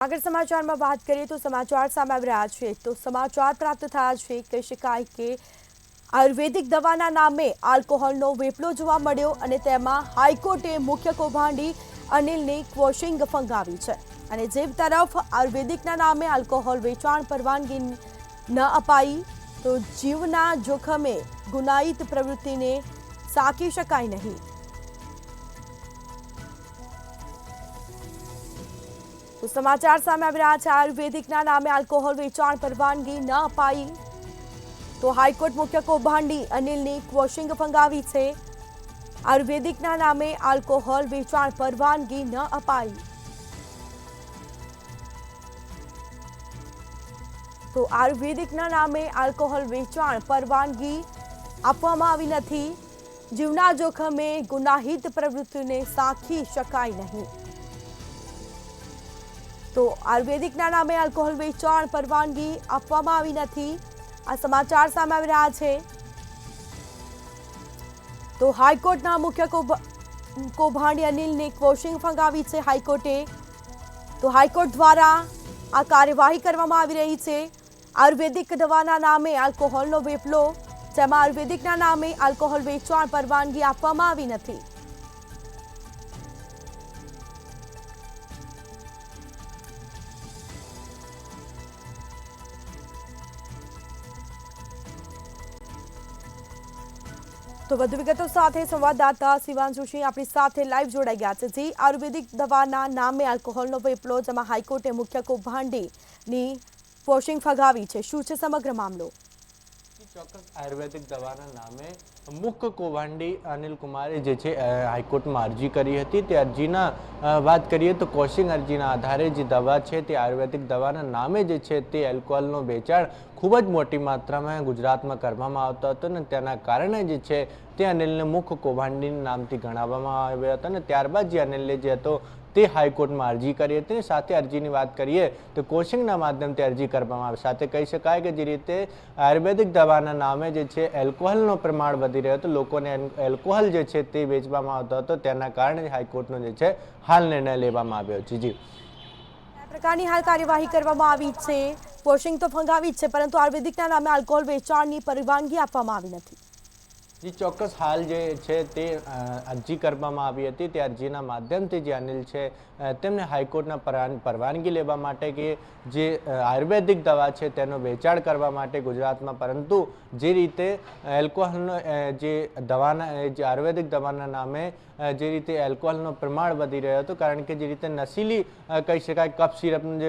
આગળ સમાચારમાં વાત કરીએ તો સમાચાર સામે આવી રહ્યા છે તો સમાચાર પ્રાપ્ત થયા છે કહી શકાય કે આયુર્વેદિક દવાના નામે આલ્કોહોલનો વેપલો જોવા મળ્યો અને તેમાં હાઈકોર્ટે મુખ્ય કૌભાંડી અનિલની ક્વોશિંગ ફંગાવી છે અને જે તરફ આયુર્વેદિકના નામે આલ્કોહોલ વેચાણ પરવાનગી ન અપાઈ તો જીવના જોખમે ગુનાહિત પ્રવૃત્તિને સાકી શકાય નહીં। तो समाचार सामे આવી રહ્યા છે આયુર્વેદિકના નામે આલ્કોહોલ વેચાણ પરવાનગી ન અપાઈ તો હાઈકોર્ટ મુખ્ય કૌભાંડી અનિલની ક્વોશિંગ ફંગાવી છે। આયુર્વેદિકના નામે આલ્કોહોલ વેચાણ પરવાનગી ન અપાઈ તો આયુર્વેદિકના નામે આલ્કોહોલ વેચાણ પરવાનગી આપવામાં આવી નથી। જીવના જોખમે ગુનાહિત પ્રવૃત્તિને સાખી શકાય નહીં। तो आयुर्वेदिकना नामे आल्कोहोल वेचाण परवानगी आपवामां आवी नथी। आ समाचार सामे आवी रह्या छे तो हाईकोर्टना मुख्य कौभांडी अनिलने क्वोशिंग फंगावी छे हाईकोर्टे। तो हाईकोर्ट द्वारा आ कार्यवाही करवामां आवी रही छे। आयुर्वेदिक दवाना नामे आल्कोहोलनो वेपलो जेमां आयुर्वेदिकना नामे आल्कोहोल वेचाण परवानगी आपवामां आवी नथी। तो વધુ વિગતો સાથે સંવાદદાતા શિવાંશુ સિંહ આપણી સાથે લાઈવ જોડાઈ ગયા છે। જી, આયુર્વેદિક દવાના નામે આલ્કોહોલનો વેપલો જેમાં હાઈકોર્ટે મુખ્ય કૌભાંડીની ક્વોશિંગ ફગાવી છે, શું છે સમગ્ર મામલો? ચોક્કસ આયુર્વેદિક દવાના નામે મુખ્ય કૌભાંડી અનિલ કુમારે જે છે હાઈકોર્ટમાં અરજી કરી હતી। તે અરજીના વાત કરીએ તો ક્વોશિંગ અરજીના આધારે જે દવા છે તે આયુર્વેદિક દવાના નામે જે છે તે એલ્કોહોલનો વેચાણ ખૂબ જ મોટી માત્રામાં ગુજરાતમાં કરવામાં આવતો હતો ને તેના કારણે જે છે તે અનિલને મુખ્ય કૌભાંડીના નામથી ગણાવવામાં આવ્યો હતો અને ત્યારબાદ જે અનિલે જે હતો તે હાઈકોર્ટમાં અરજી કરી હતી। સાથે અરજીની વાત કરીએ તો ક્વોશિંગના માધ્યમથી અરજી કરવામાં આવી। સાથે કહી શકાય કે જે રીતે આયુર્વેદિક દવાના નામે જે છે એલ્કોહોલનો પ્રમાણ વધી રહ્યો હતો, લોકોને એલ્કોહોલ જે છે તે વેચવામાં આવતો હતો, તેના કારણે હાઈકોર્ટનો જે છે હાલ નિર્ણય લેવામાં આવ્યો છે। જી, આ પ્રકારની હાલ કાર્યવાહી કરવામાં આવી છે। ક્વોશિંગ તો ફંગાવી છે પરંતુ આયુર્વેદિકના નામે આલ્કોહોલ વેચાણની પરવાનગી આપવામાં આવી નથી। जी, ચોક્કસ હાલ જે છે તે અરજી કરવામાં આવી હતી। તે અરજીના માધ્યમથી જે અનિલ છે તેમને હાઈકોર્ટના પરવાનગી લેવા માટે કે જે આયુર્વેદિક દવા છે તેનો વેચાણ કરવા માટે ગુજરાતમાં, પરંતુ જે રીતે એલ્કોહોલનો જે દવાના જે આયુર્વેદિક દવાના નામે જે રીતે એલ્કોહોલનો પ્રમાણ વધી રહ્યો હતો, કારણ કે જે રીતે નશીલી કહી શકાય કફ સિરપનું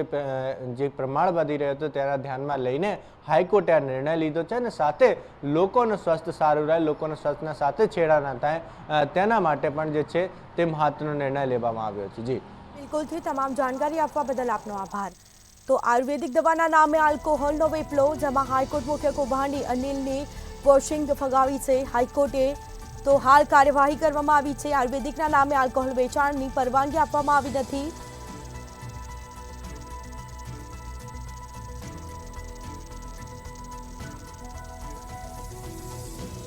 જે પ્રમાણ વધી રહ્યો હતો તેના ધ્યાનમાં લઈને હાઈકોર્ટે આ નિર્ણય લીધો છે અને સાથે લોકોનું સ્વાસ્થ્ય સારું રહે, લોકોના સ્વાસ્થ્યના સાથે છેડા ના થાય તેના માટે પણ જે છે તે મહત્વનો નિર્ણય લેવામાં આવ્યો છે। જી, બિલકુલથી તમામ જાણકારી આપવા બદલ આપનો આભાર। તો આયુર્વેદિક દવાના નામે આલ્કોહોલનો વેપલો જેમાં હાઈકોર્ટ મુખ્ય કૌભાંડી અનિલની ક્વોશિંગ ફગાવી છે હાઈકોર્ટે। તો હાલ કાર્યવાહી કરવામાં આવી છે। આયુર્વેદિકના નામે આલ્કોહોલ વેચાણની પરવાનગી આપવામાં આવી નથી।